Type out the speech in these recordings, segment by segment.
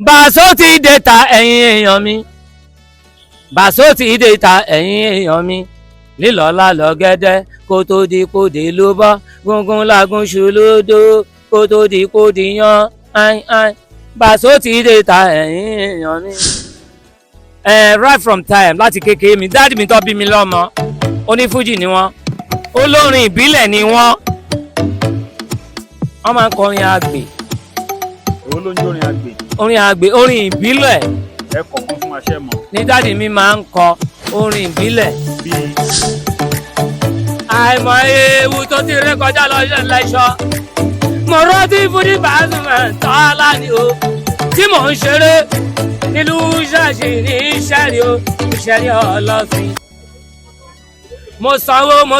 Bàṣó ti dé ta ẹ̀yin èèyàn mi. Bàṣó ti dé ta ẹ̀yin èèyàn mi. Lílọ́lá lọ́gẹ́dẹ́ kó tó di kó dé ló bọ́. Gungun lagun ṣùlódó kó tó di kó di yan. Bàṣó ti dé ta ẹ̀yin èèyàn mi. Right from time láti kékeré mi dáàdì mi tó bí mi lọ́mọ onífújì ni wọ́n olórin ìbílẹ̀ ni wọ́n máa ń kọrin àgbè. Èwo ló ń jó orin àgbè? Orin àgbè orin ìbílẹ̀. Ẹ kọ̀ọ̀kan fún aṣẹ́ mọ́. Ní dáàdì mi máa ń kọ orin ìbílẹ̀. Bíi àìmọ̀ ewu tó ti ré kọjá lọ́jọ́ lẹ́ṣọ́. Mo rántí Fújì Pasuma Tọ́lá ni o tí mò ń ṣeré nílùú ṣàṣì ní ìṣẹ́rí o ìṣẹ́rí ọlọ́fin. Mo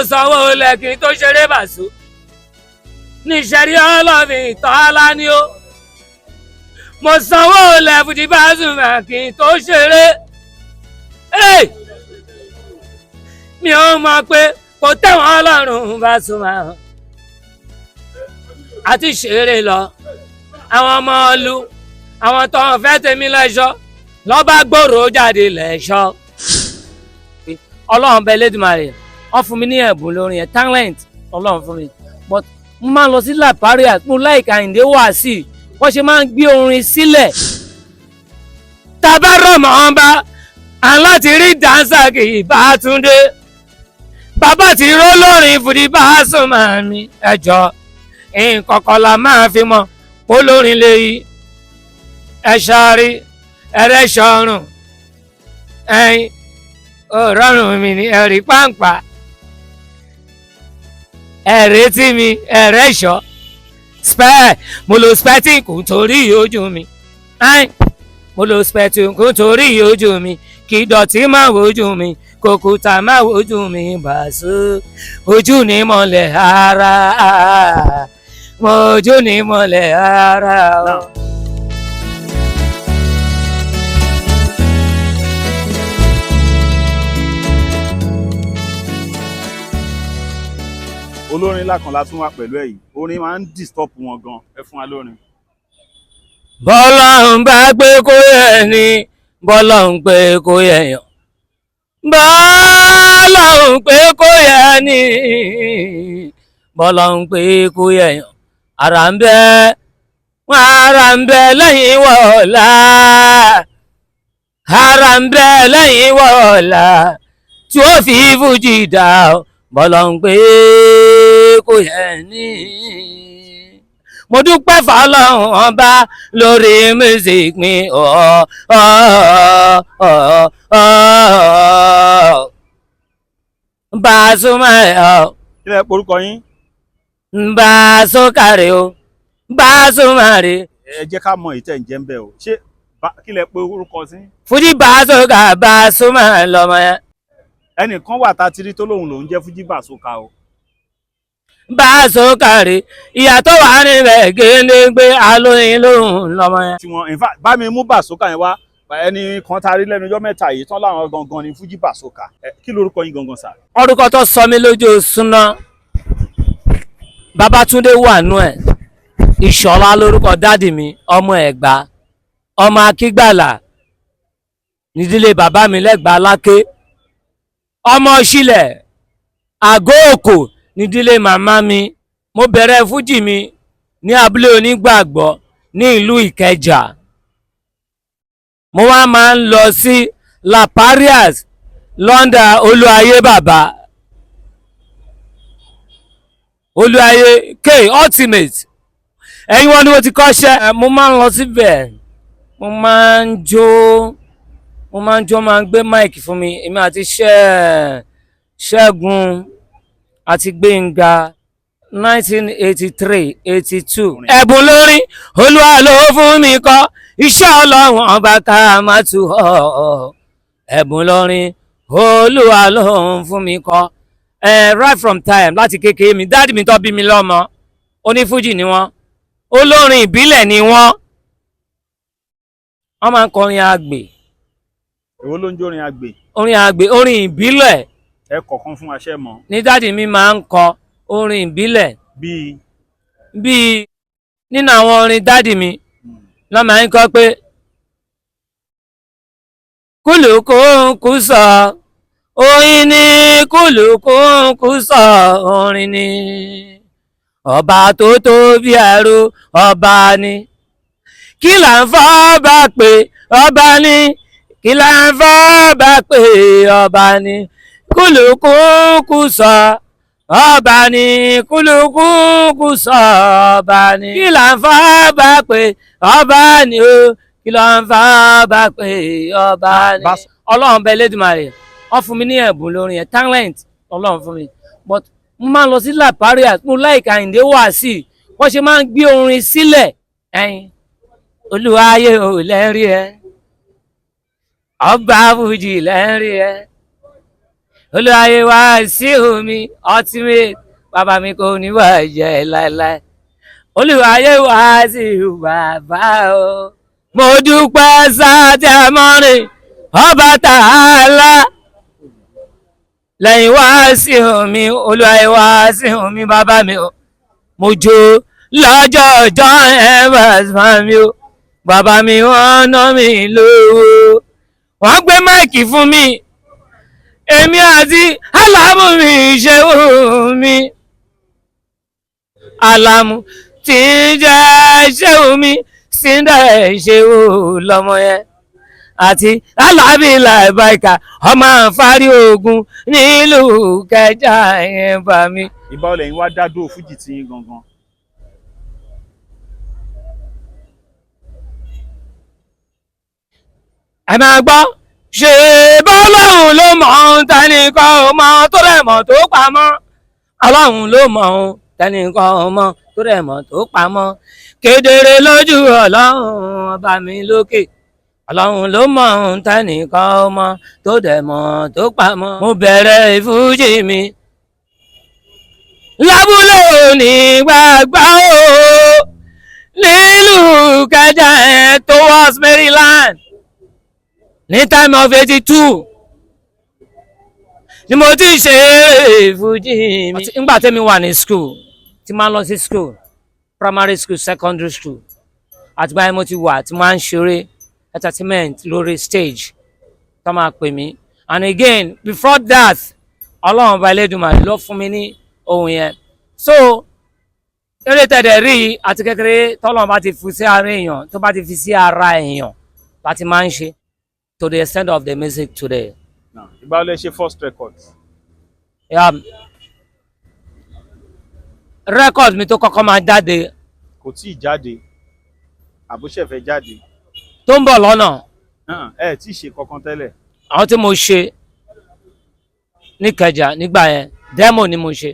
sanwó lẹ́kìn tó ṣeré Bàṣó ní ìṣẹ́rí ọlọ́fin Tọ́lá ni o. Mo sanwó lẹ́ Fújì Pasuma kí n tó ṣeré. Mi ò mọ̀ pé kò tẹ̀wọ̀n Ọlọ́run Pasuma àti ṣeré lọ. Àwọn ọmọ ọlú àwọn tó ń fẹ́ tèmi lẹ́ṣọ́ lọ́ba gbòòrò jáde lẹ́ṣọ́. Ọlọ́run bẹ Elédùmarè wọ́n fún mi ní ẹ̀bùn lórin ẹ̀ talent Ọlọ́run fún mi but mo máa ń lọ sí Lapariat mo láìka Àyìndé Wàsíù wọ́n ṣe máa ń gbé orin sílẹ̀. Tabarọ̀mọ́ ọba aláti rí dáńsà kì í bá Túndé bàbá ti ró lórin Fújì Pasuma mi ẹjọ́ nǹkan kan la máa fi mọ̀ olórin lè yí ẹ̀ṣọ́rí ẹ̀rẹ́ṣọ́rùn ẹ̀yìn òrọ̀rùn mi ní ẹ̀rí pàǹpà ẹ̀rẹ́tí mi ẹ̀rẹ́ṣọ́ spẹ́ mo lo spẹ́tìn kù torí ojú mi mo lo spẹ́tìn kù torí ojú mi kí dọ̀tí má wojú mi kòkúta má wojú mi Bàṣó ojú ni mọ́lẹ̀ ara ojú ni mọ́lẹ̀ ara. olórin ńlá kan la tún wá pẹ̀lú ẹ̀ yìí orin máa ń disturb wọn gan ẹ fún wa lórin. Bọ́lọ́run bá gbé kó yẹ ni bọ́lọ́run pé kó yẹ yàn bọ́lọ́run pé kó yẹ ni bọ́lọ́run pé kó yẹ yàn ara ń bẹ lẹ́yìn wọ̀ọ́lá ara ń bẹ lẹ́yìn wọ̀ọ́lá tí ó fi Fújì dá bọ́lọ́run pé kó yẹ ní. Mo dúpẹ́ f'Ọlọ́run ọba lórí music mi Pasuma kí lẹ porúkọ yín? Bàṣó kàrè o Pasuma rè. Ẹ jẹ́ ká mọ ìtẹ̀ ń jẹ́ ń bẹ̀ o ṣé kí lẹ pé orúkọ sí? Fújì Pasuma lọmọ yẹn. Ẹnìkan wà tá a ti rí tó lóun lòún jẹ́ Fújì Pasuma o. Bàṣó kàrè ìyàtọ̀ wà níbẹ̀ géńdégbé alóyin lóhùn lọmọ yẹn. Tiwọn in fact bá mi mú Pasuma yẹn wá ẹni kan tá a rí lẹ́nu ọjọ́ mẹ́ta yìí tán láwọn gangan ni Fújì Pasuma. Kí lorúkọ yín gangan sà? Orúkọ tó sọ mí lójú súná Babátúndé wà nú ẹ̀ Ìṣọ̀lá lórúkọ dádì mi ọmọ Ẹ̀gbá ọmọ Akígbàlà nídìílé bàbá mi lẹ́gbàá láké ọmọ Ṣílẹ̀ Àgọ́ Òkò nídìílé màmá mi. Mo bẹ̀rẹ̀ Fújì mi ní abúlé Onígbàgbọ́ ní ìlú Ìkẹjà. Mo wá máa ń lọ sí Lapariat London Olúayé bàbá Olúayé K ultimate ẹ̀yin wọn ni mo ti kọ́ṣẹ́. Mo máa ń lọ síbẹ̀ mo máa ń jó máa ń gbé máìkì fún mi èmi àti Ṣẹ́gun àti Gbénga 1983-82. Ẹ̀bùn lórin Olúwa ló fún mi kọ́ iṣẹ́ Ọlọ́run ọba ká má tu ọ̀. Ẹ̀bùn lórin Olúwa ló fún mi kọ́ right from time láti kékeré mi dáàdì mi tó bí mi lọ́mọ onífújì ni wọ́n olórin ìbílẹ̀ ni wọ́n máa ń kọrin àgbè. Èwo ló ń jó orin àgbè? Orin àgbè orin ìbílẹ̀. Ẹ kọ̀ọ̀kan fún aṣẹ́ mọ́. Ní dáàdì mi máa ń kọ orin ìbílẹ̀. Bíi nínú àwọn orin dáàdì mi lọ́ máa ń kọ pé kúlùkùnkù sọ orin ni kúlùkùnkù sọ orin ni ọba tó tó bí ẹrú ọba ni kí là ń fọ́ bá pé ọba ni kí là ń fọ́ bá pé ọba ni kúlùkùnkù sọ ọba ni kúlùkùnkù sọ ọba ni kí là ń fọ́ bá pé ọba ni o kí là ń fọ́ bá pé ọba ni. ọlọ́run bẹ Elédùmarè wọ́n fún mi ní ẹ̀bùn lórin yẹn talent ọlọ́run fún mi but mo máa ń lọ sí laparia mo láìka Àyìndé Wàsíù wọ́n ṣe máa ń gbé orin sílẹ̀ ẹ̀yin olúwayé ò lẹ́rí ẹ ọba fújì lẹ́rí ẹ olúwayé Wàsíù mi ultimate bàbá mi kò ní bàjẹ́ láéláé olúwayé Wàsíù bàbá o mo dúpẹ́ sátẹ́mọ́rin ọba tààlà lẹ́yìn Wàsíù mi olúwayé Wàsíù mi bàbá mi o mo jó lọ́jọ́ ọjọ́ ẹ̀fà mi o bàbá mi wọ́n ná mi lówó wọ́n gbé máìkì fún mi èmi àti Àlàmú mi ṣe wù mí Àlàmú tí ń jẹ́ ṣe wù mí síndẹ̀ ṣe wù lọ́mọ yẹn àti Alábí Làbáìkà ọmọ àǹfààní ogun nílùú Kẹjà yẹn bá mi. ìbá ọlẹ̀ yín wá dádó fújì tí yín gangan. ẹ máa gbọ́ ṣe bọ́lọ́hùn ló mọ̀ ọ́n tẹnìkan ò mọ̀ tó rẹ̀ mọ̀ tó pamọ́ ọlọ́hùn ló mọ̀ ọ́n tẹnìkan ò mọ̀ tó rẹ̀ mọ̀ tó pamọ́ kedere lójú ọlọ́run ọba mi lókè ọlọ́run ló mọ̀ ọ́n tẹnìkan ò mọ̀ tó rẹ̀ mọ̀ tó pamọ́. mo bẹ̀rẹ̀ ìfújì mi lábúlé òní gbàgbá o nílùú Kẹjà ẹ̀ towards Maryland ní time of 82 ni mo ti ṣe fújì mi. nígbà tẹ́mi wà ní school tí máa ń lọ sí school primary school secondary school àtìgbà yẹn mo ti wà tí máa ń ṣeré entertainment lórí stage tó máa pè mí and again before that ọlọ́run ọba Elédùmarè ló fún mi ní ohun yẹn so eré tẹ̀dẹ̀ rí àti kékeré tọ́lọ́run bá ti fi sí ara èèyàn tó bá ti fi sí ara èèyàn láti máa ń ṣe to the extent of the music today. ìgbà wo lẹ ṣe first record. Record mi tó kọ́kọ́ máa jáde. kò tí ì jáde àbúṣẹ̀fẹ̀ jáde. tó ń bọ̀ lọ́nà. ẹ tí ì ṣe kankan tẹ́lẹ̀. àwọn tí mo ṣe ní Ìkẹjà nígbà yẹn demo ni mo ṣe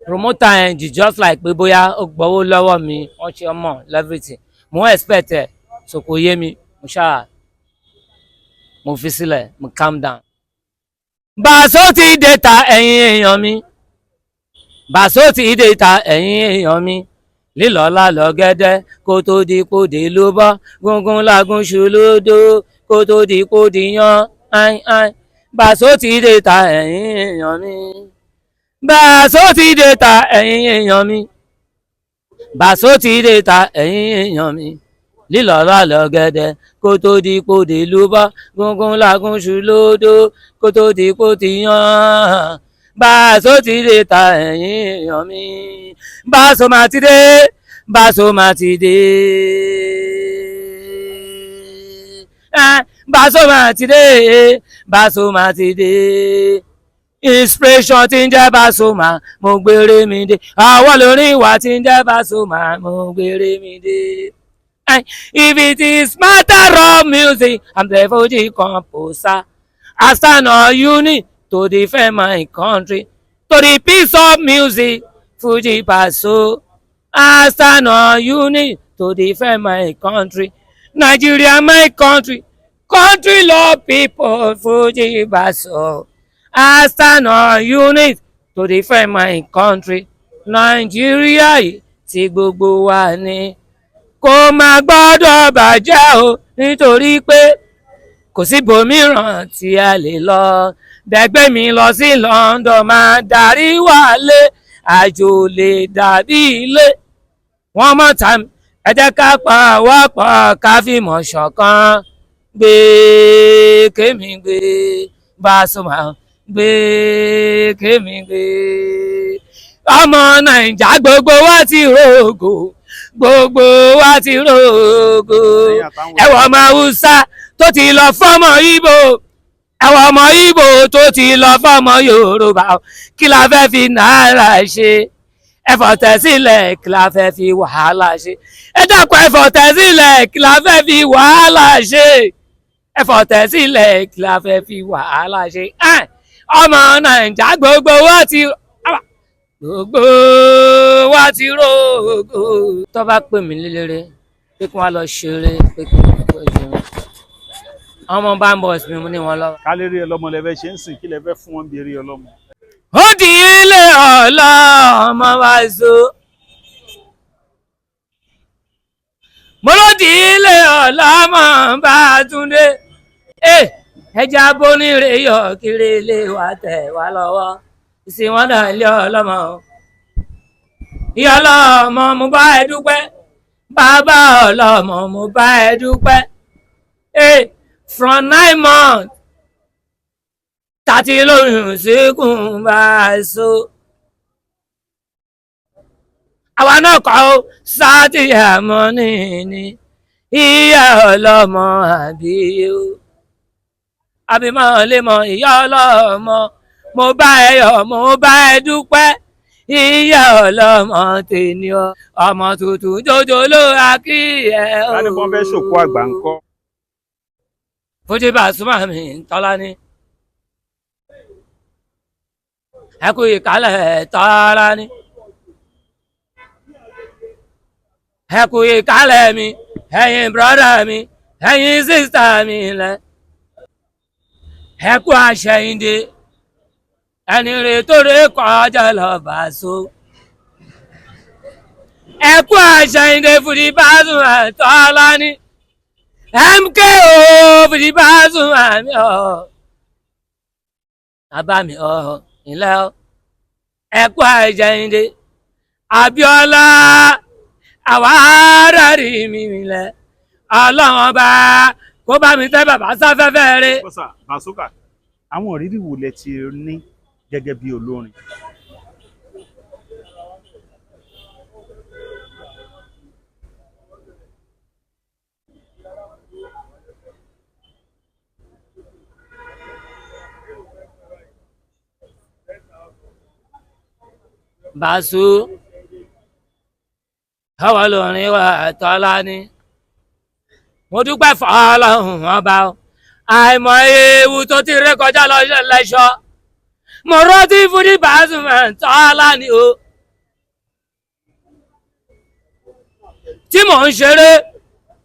promoter yẹn just like pé bóyá ó gbowó lọ́wọ́ mi wọ́n ṣe ọmọ everything mo expect ẹ̀ so kò yé mi mo ṣáà mo fi sílẹ̀ mo calm down. Bàṣọ ti dé ta ẹ̀yin èèyàn mi Bàṣọ ti dé ta ẹ̀yin èèyàn mi lílọ́lá lọ́gẹ́dẹ́ kó tó di kó di ló bọ́ gúngún lágún ṣùlódó kó tó di kó di yan áin. Bàṣọ ti dé ta ẹ̀yin èèyàn mi Bàṣọ ti dé ta ẹ̀yin èèyàn mi Bàṣọ ti dé ta ẹ̀yin èèyàn mi lílọ́lá lọ́gẹ́dẹ́ kó tó di kó di ló bọ́ gúngún lágún ṣùlódó kó tó di kó di yan. Bàṣọ ti dé ta ẹ̀yin èèyàn mi Bàṣọ máa ti dé Bàṣọ máa ti dé Bàṣọ máa ti dé Bàṣọ máa ti dé inspiration tí ń jẹ́ Bàṣọ máa mo gbére mi dé àwọn lórí ìwà tí ń jẹ́ Bàṣọ máa mo gbére mi dé. If it is matter of music, I'm the Fuji composer. I stand on unit to defend my country. To the peace of music, Fuji Bàṣọ. I stand on unit to defend my country. Nigeria, my country. Country love people, Fuji Bàṣọ. I stand on unit to defend my country. Nigeria tí gbogbo wa ni. Kò má gbọ́dọ̀ bàjẹ́ o nítorí pé kò sí ibòmíràn tí a lè lọ bẹ́gbẹ́ mi lọ sí London máa darí wálé àjò lè dàbí ilé one more time ẹ jẹ́ ká pa wọ́pọ̀ ká fìmọ̀ ṣọ̀kan gbé kémi gbé Pasuma gbé kémi gbé ọmọ Naija gbogbo wa ti rògò gbogbo wa ti rògò ẹwọ ọmọ Haúsá tó ti lọ fọmọ Ìgbò ẹwọ ọmọ Ìgbò tó ti lọ fọmọ Yorùbá kí la fẹ́ fi náírà ṣe ẹfọ̀tẹ̀sílẹ̀ kí la fẹ́ fi wàhálà ṣe ẹ dákun ẹfọ̀tẹ̀sílẹ̀ kí la fẹ́ fi wàhálà ṣe ẹfọ̀tẹ̀sílẹ̀ kí la fẹ́ fi wàhálà ṣe ọmọ Naija gbogbo wa ti rògò. tó bá pè mí lélẹ́rẹ́ pé kí wọ́n lọ ṣeré pé kí wọ́n lọ ṣeré ọmọ bá ń bọ̀ sí mi ní wọn lọ. kálẹ́rì ọlọ́mọ lẹ fẹ́ ṣe ń sìn kí lẹ fẹ́ fún wọn bí eré ọlọ́mọ. ó di ilé ọlọ́mọ wá so. mo ló di ilé ọlọ́mọ bá Túndé. ẹja bonire yọ kiri ilé wa tẹ̀ wá lọ́wọ́ ìsìn wọn dà ilé ọlọ́mọ. ìyá ọlọ́mọ mo bá ẹ dúpẹ́ bàbá ọlọ́mọ mo bá ẹ dúpẹ́. from 9 months tàti lóyún síkùn bá so. àwa náà kọ́ ó sátìyà mọ́ ní ìyá ọlọ́mọ àbí o àbí máa lè mọ ìyá ọlọ́mọ mo bá ẹ yọ̀ mo bá ẹ dúpẹ́ ìyá ọlọ́mọ tèmi ọmọ tuntun jòjò ló ra kí ẹ o. ká ní wọ́n fẹ́ ṣòkú àgbà ńkọ́. Fuji Pasuma mi Tọ́lání ẹ kú ìkálẹ̀ Tọ́lání ẹ kú ìkálẹ̀ mi ẹ̀yin brọ́dà mi ẹ̀yin sísítà mi lẹ ẹ kú àṣẹyìndé ẹni rè tó rè kọjá lọ bá so ẹ kú àṣẹyìndé Fuji Pasuma Tọ́lání MKO Fuji Pasuma mi bàbá mi ilẹ̀ ẹ kú àṣẹyìndé Abíọ́lá àwa rárí mi lẹ̀ Ọlọ́run bá kó bá mi tẹ́ bàbá sáfẹ́fẹ́ rẹ̀. Pasuma àwọn ìrírí wo lẹ ti ní gẹ́gẹ́ bí olórin. Bàṣú àwọn olórin wa Tọ́lání mo dúpẹ́ fọ́lọ́run ọba àìmọ̀ ewu tó ti ré kọjá lọ lẹ́ṣọ́ mo rántí Fuji Pasuma Tọ́lání o tí mò ń ṣeré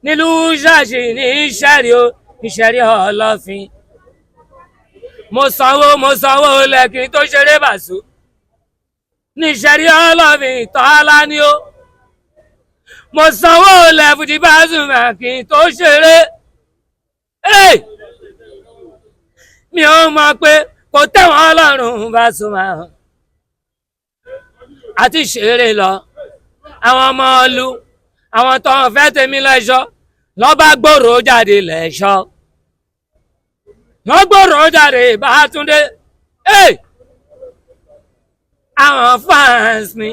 nílùú ṣáṣì ní ìṣẹ́rí o ìṣẹ́rí ọlọ́fin mo sanwó lẹ́kìn tó ṣeré Bàṣú ní ìṣẹ́rí ọlọ́fin Tọ́lání o mo sanwó lẹ̀ Fuji Pasuma kí n tó ṣeré mi ò mọ̀ pé kò tẹ́wọ̀n Ọlọ́run Pasuma àti ṣeré lọ àwọn ọmọ ọlú àwọn tó ń fẹ́ tèmi lẹ́ṣọ́ lọ́ba gbòòrò jáde lẹ́ṣọ́ wọ́n gbòòrò jáde Bátúndé àwọn fans mi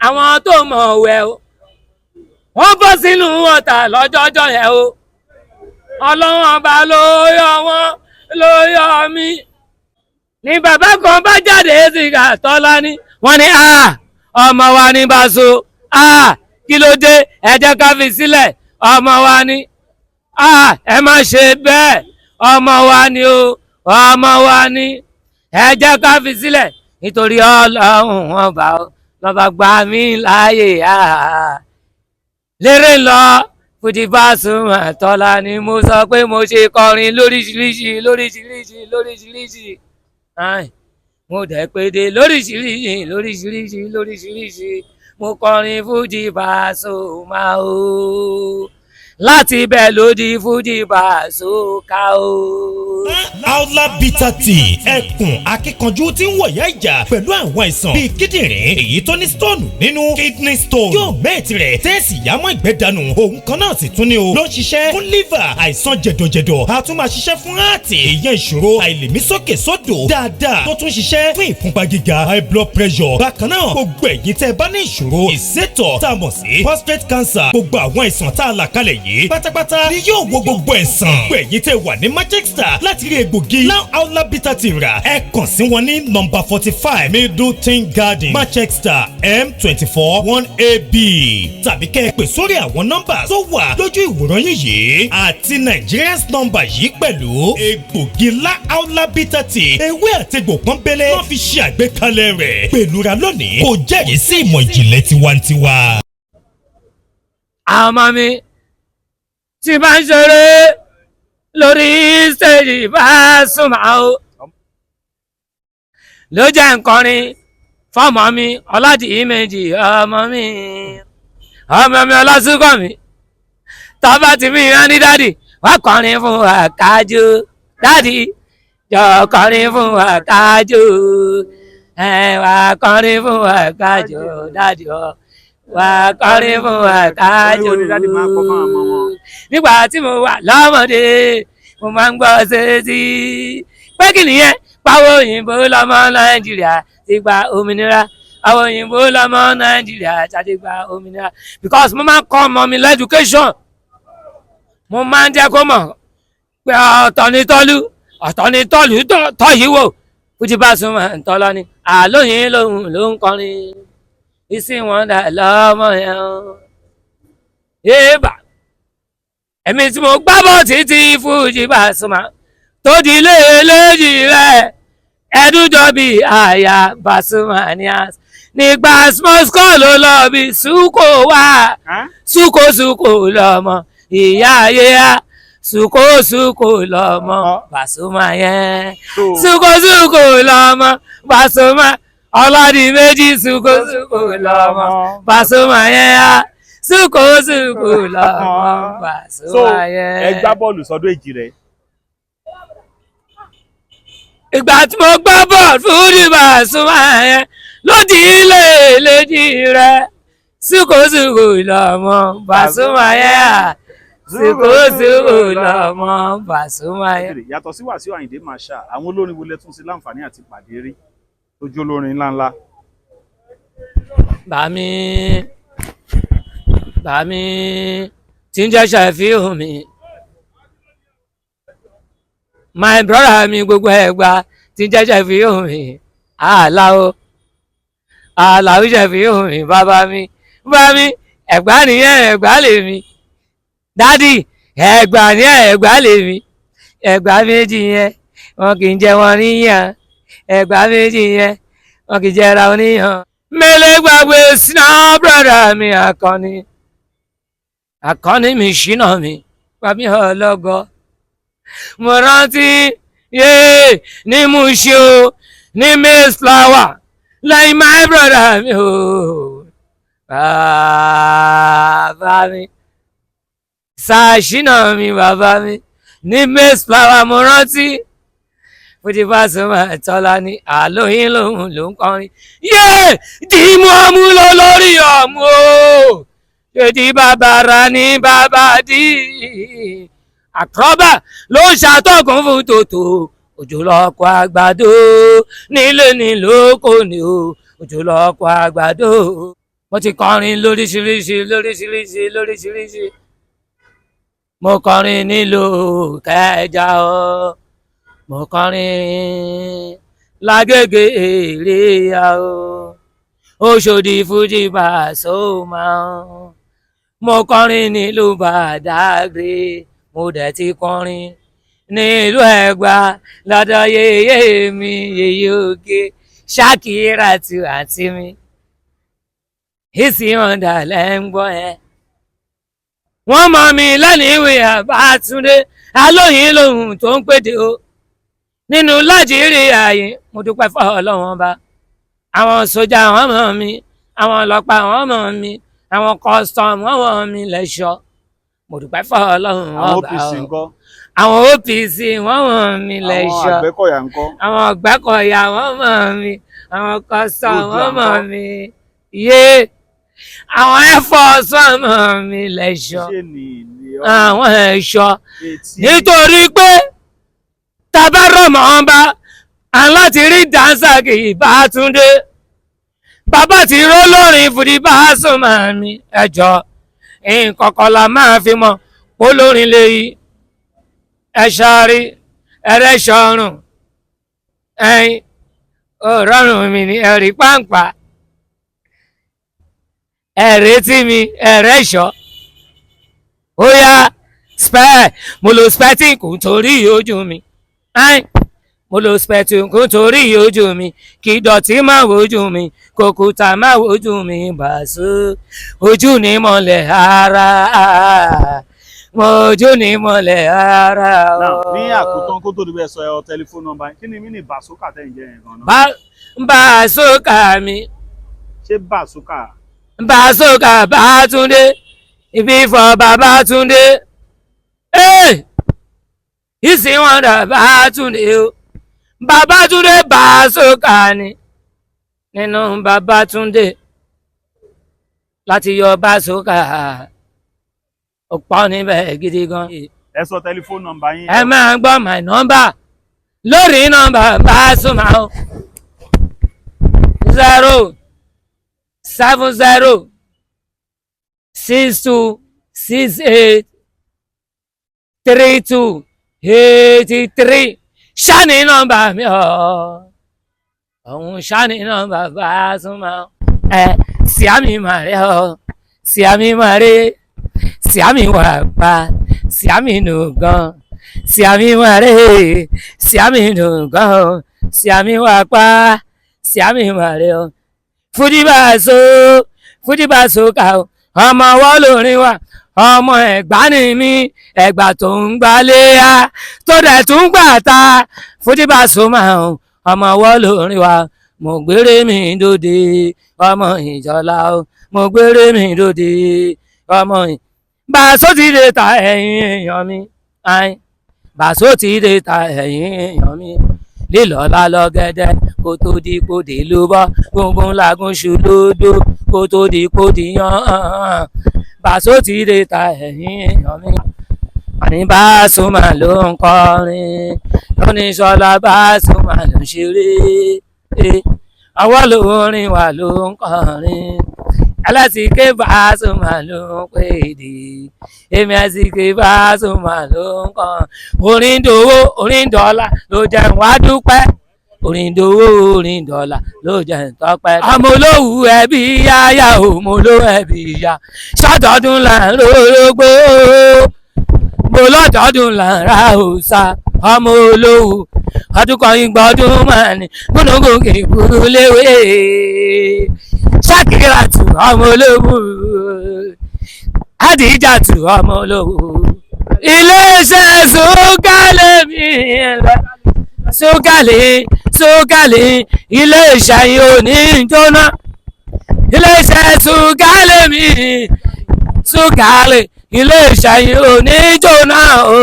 àwọn tó mọ̀ wẹ̀ o wọ́n bọ́ sínú ọ̀tà lọ́jọ́jọ́ yẹn o Ọlọ́run ọba ló yọ wọ́n ló yọ mí ní bàbá kan bá jáde síga Tọ́lání wọ́n ní ọmọ wa ní Bàṣọ kí ló dé ẹ jẹ́ ká fi sílẹ̀ ọmọ wa ní ẹ má ṣe bẹ́ẹ̀ ọmọ wa ní o ọmọ wa ní ẹ jẹ́ ká fi sílẹ̀ nítorí Ọlọ́run ọba lọ́ba gbà mí láàyè lérè lọ Fuji Pasuma Tọ́lání mo sọ pé mo ṣe kọrin lóríṣiríṣi mo dẹ̀ péde lóríṣiríṣi mo kọrin Fuji Pasuma o láti ibẹ̀ ló di Fuji Bazooka o. Aula Bitter Tea ẹkùn akíkanjú tí ń wọ̀yá ìjà pẹ̀lú àwọn àìsàn bíi kíndìnrín èyí tó ní stone nínú kidney stone yóò mẹ́ẹ̀tì rẹ̀ tẹ́ẹ̀sì yámọ́ ìgbẹ́dànù òun kan náà sì tún ní o ló ń ṣiṣẹ́ fún liver àìsàn jẹ̀dọ̀jẹ̀dọ̀ a tún máa ṣiṣẹ́ fún heart èyàn ìṣòro àìlèmí sókè sódò dáadáa tó tún ṣiṣẹ́ fún ìfúnpá gíga high blood pressure bákan náà gbogbo ẹ̀yin tẹ́ bá ní ìṣòro ìsétọ̀ tá a mọ̀ sí prostate cancer gbogbo àwọn àìsàn tá a là kalẹ̀ yìí pátápátá ni yóò wo gbogbo ẹ̀sán gbogbo ẹ̀yin tẹ́ wà ní Manchester láti rí egbògi Now Aula Bitter Tea rà ẹ kàn sí wọn ní nọ́mbà 45 Middleton Garden Manchester M24 1AB tàbí kẹ́ ẹ pè sórí àwọn nọ́mbà tó wà lójú ìwòran yìí àti Nigerians nọ́mbà yìí pẹ̀lú egbògi La Aula Bitter Tea ewé àtegbò pọ́nbélé wọ́n fi ṣe àgbékalẹ̀ rẹ̀ pẹ̀lúra lónìí kò jẹ́rìí sí ìmọ̀ ìjìnlẹ̀ tiwantiwa. àmọ́ mi tí bá ń ṣeré lórí stage Pasuma o ló jẹ́ nkọrin fọ́mọ mi Ọládìméjì ọmọ mi Ọlásùnkànmí tọ́ba tí mi rán ní dádì wá kọrin fún àkájọ dádì jọ kọrin fún àkájọ wá kọrin fún àkájọ dádì wá kọrin fún àkájọ. Nígbà tí mo wà lọ́mọdé mo máa ń gbọ́ sétí pé kí nìyẹn pàwọ́ òyìnbó lọ́mọ Nàìjíríà ti gba òmìnira àwọn òyìnbó lọ́mọ Nàìjíríà ti gba òmìnira because mo máa ń kọ́ ọmọ mi lẹ́dùkéṣọ̀n mo máa ń jẹ́ kó mọ̀ pé ọ̀tọ̀ ni tọ́lú ọ̀tọ̀ ni tọ́lú tọ́yìíwò Fuji Pasuma ń tọ́lọ́ ni àlóyìn lòun ló ń kọrin ìsìn wọn dà lọ́mọ yẹn yéèbà ẹ̀mí tí mo gbá bọ̀ títí Fuji Pasuma tó di léèléjì rẹ̀ ẹ̀dújọ́ bí àyà Pasuma ní às nígbà small school ló lọ bí sùkò wá sùkò lọ́mọ ìyá ayé á sùkò lọ́mọ Pasuma yẹn sùkò lọ́mọ Pasuma Ọládìméjì sùkò lọ́mọ Pasuma yẹn á sùkò lọ́mọ Pasuma yẹn. ẹ gbá bọ́ọ̀lù sọ́dọ̀ èjì rẹ̀. ìgbà tí mo gbá bọ́ọ̀lù Fuji Pasuma yẹn ló di léèléjì rẹ̀ sùkò lọ́mọ Pasuma yẹn sùkò lọ́mọ Pasuma yẹn. yàtọ̀ sí Wàsíù Àyìndé Marshal àwọn olórin wo lẹ tún sí láǹfààní àti pàdé rí lójú olórin ńláńlá. bàmí tí ń jẹ́ Ṣàfíù mi my brother mi gbogbo ẹ̀gbá tí ń jẹ́ Ṣàfíù mi Àlàó Ṣàfíù mi bàbá mi ẹ̀gbá nìyẹn ẹ̀gbá lèmi dádì ẹ̀gbá nìyẹn ẹ̀gbá lèmi ẹ̀gbá méjì yẹn wọn kì í jẹ wọn níyàn ẹ̀gbá méjì yẹn wọn kì í jẹra wọn níyàn. mele gbàgbé sínú brother mi Àkànní mi ṣínà mi pàmí ọlọ́gọ́ mo rántí ní Mushin o ní maize flour lẹ́yìn my brother mi o bàbá mi ṣàṣìnà mi bàbá mi ní maize flour mo rántí Fuji Pasuma tọ́lá ní àlóyìn lòun ló ń kọrin dìímú ọmú lọ lórí ọmú o ṣèdí bàbàrà ní bàbá dì àkọ́bà ló ń ṣàtọ̀gùn fún tòtò òjò lọ́kọ̀ àgbàdo nílé ní lóko ni o òjò lọ́kọ̀ àgbàdo. mo ti kọrin lóríṣiríṣi mo kọrin nílùú Kẹjà o mo kọrin lágége èrèyà o Òṣòdì Fuji Pasuma mo kọrin nílùú Bàdágìrì mo dẹ̀ ti kọrin nílùú Ẹ̀gbá lọ́dọ̀ yèyé mi yèyé Òkè Ṣàkíràtù àǹtí mi ìsìn ọ̀dà lẹ́ ń gbọ́ yẹn. wọ́n mọ̀ mí lẹ́nu ìwé Àbátúndé alóyìn lòun tó ń pèdè o nínú Nàìjíríà yìí mo dúpẹ́ fún Ọlọ́run Ọba àwọn sójà wọ́n mọ̀ mí àwọn ọlọ́pàá wọ́n mọ̀ mí àwọn custom wọ́n mọ̀ mí lẹ́ṣọ́ mo dúpẹ́ fọ́ ọlọ́run àwọn ọba OPC o. ńkọ́ àwọn OPC wọ́n mọ̀ mí àwọn lẹ́ṣọ́ Àgbẹ̀kọ̀yà ńkọ́ àwọn Àgbẹ̀kọ̀yà wọ́n mọ̀ mí àwọn kọ́sọ̀ Oòduà wọ́n mọ̀ ńkọ́? mí yé àwọn Airforce wọ́n mọ̀ mí lẹ́ṣọ́ ṣé ní ilé àwọn ẹ̀ṣọ́ etí nítorí pé tabarọ̀mọ́ ọba aláti rí Dàńṣàkì Bátúndé bàbá ti ró lórin fúdi Pasuma mi ẹjọ́ nǹkan kan la máa fi mọ olórin léyìí ẹ̀ṣọ́ rí ẹ̀rẹ́ṣọ́rùn ẹ̀yìn òrọ̀rùn mi ní ẹ̀rí pàǹpà ẹ̀rẹ́tí mi ẹ̀rẹ́ṣọ́ ó yá spẹ́ mo lo spẹ́tì kò torí ojú mi mo lo spẹ́tì kò torí ojú mi kí dọ̀tí má wojú mi kòkúta má wojú mi Bàṣọ ojú ni mọ́lẹ̀ ara mojú ni mọ́lẹ̀ ara. ní àkótán kó tó di bẹ́ẹ̀ sọ ẹ tẹlifóònù nọ́mbà kí ni mí ní Bàṣókà tẹ̀ ń jẹ́ yẹn gan-an. Bàṣókà mi ṣé Bàṣókà Bàṣókà Bátúndé ibi ìfọ̀ Babátúndé ìsìn wọn dà Bátúndé o Babátúndé Bàṣókà ni nínú Babátúndé láti yọ Bàṣókà ọ̀pọ̀ níbẹ̀ gidi gan. ẹ sọ tẹlifóònù nọ́mbà yín. ẹ máa gbọ́ my number lórí nọ́mbà Pasuma o 07062683283 ṣáni nọ́mbà mi ọ̀hún ṣáni nọ́mbà Pasuma síámi màrí síámi màrí síámi wà pa síámi nù gan síámi màrí síámi nù gan síámi wà pa síámi màrí o fúdí Bàṣókà o ọmọ ọwọ́ lórin wa ọmọ Ẹ̀gbá ni mí Ẹ̀gbá tó ń gbalé ya tó dẹ̀ tún gbà ta fúdí Pasuma o ọmọ ọwọ́ lórin wa mo gbére mi dòde ọmọ Ìjọlá o mo gbére mi dòde ọmọ Bàṣọ ti dé ta ẹ̀yìn èèyàn mi Bàṣọ ti dé ta ẹ̀yìn èèyàn mi lílọ́lá lọ́gẹ́dẹ́ kó tó di kóde ló bọ́ gungun lagun ṣu lódó kó tó di kóde yan Bàṣọ ti dé ta ẹ̀yìn èèyàn mi àní Pasuma ló ń kọrin lóníṣọlá Pasuma ló ń ṣeré ọwọ́ lórin wà ló ń kọrin alásìké Pasuma ló ń pèdè èmi àsìké Pasuma ló ń kọrin orin dòwó orin dọ́là ló jẹ́ wá dúpẹ́ orin dòwó orin dọ́là ló jẹ́ tọ́pẹ́. ọmọ olówù ẹbí yáyà ọmọ olówù ẹbí yá ṣàtọ̀dún là ń rórógbó mo lọ́tọ̀ọ́dún là ń ra òòṣà ọmọ olówù ọdún kan ìgbọ́dún máa ní gbónúgò kì í burú léwé Ṣàkíràtù ọmọ olówù Àdìjàtù ọmọ olówù iléeṣẹ́ Sókàlẹ̀ mi Sókàlẹ̀ iléeṣẹ́ yìí ò ní jóná iléeṣẹ́ Sókàlẹ̀ mi Sókàlẹ̀ iléeṣẹ́ yìí ò ní jóná o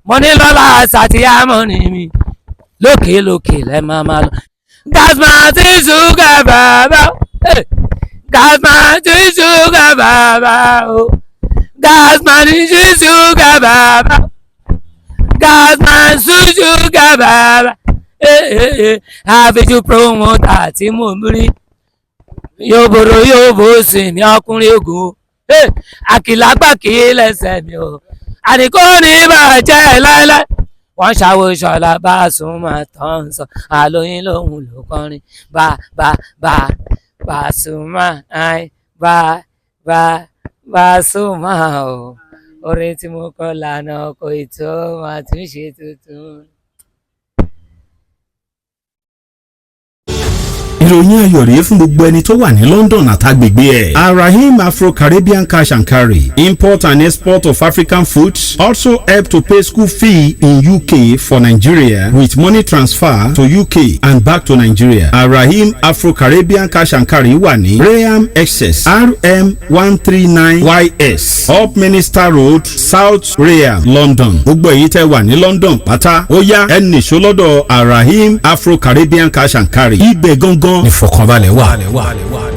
mo ní lọ́la sàtìyàmọ́ ni mi lókè lókè lẹ́ máa lọ. Gasman ti ṣúgà bàbá Gasman ti ṣúgà bàbá o Gasman ti ṣúgà bàbá Gasman ti ṣúgà bàbá àfijù promoter tí mo rí yóò bòrò yóò bó sinmi ọkùnrin ogun àkìlágbà kì í lẹ́sẹ̀ mi o àníkó ní bàjẹ́ láéláé wọ́n ṣàwò Ṣọlá Pasuma tán sọ àlóyìn lòun ló kọrin Pasuma Pasuma o orin tí mo kọ lànà kò tó máa tún ṣe tuntun. ìròyìn ayọ̀ rèé fún gbogbo ẹni tó wà ní London àtàgbègbè ẹ̀. Arahim Afro-Caribbean Cash and Carry, import and export of African foods, also help to pay school fee in UK for Nigeria with money transfer to UK and back to Nigeria. Arahim Afro-Caribbean Cash and Carry wà ní Graham Excess RM 139YS Up Minister Road, South Graham, London. Gbogbo èyí tẹ́ wà ní London pátá ó yá ẹnì ṣólọ́dọ̀ Arahim Afro-Caribbean Cash and Carry. Ibẹ̀ gangan ìfọ̀kànbalẹ̀ wà.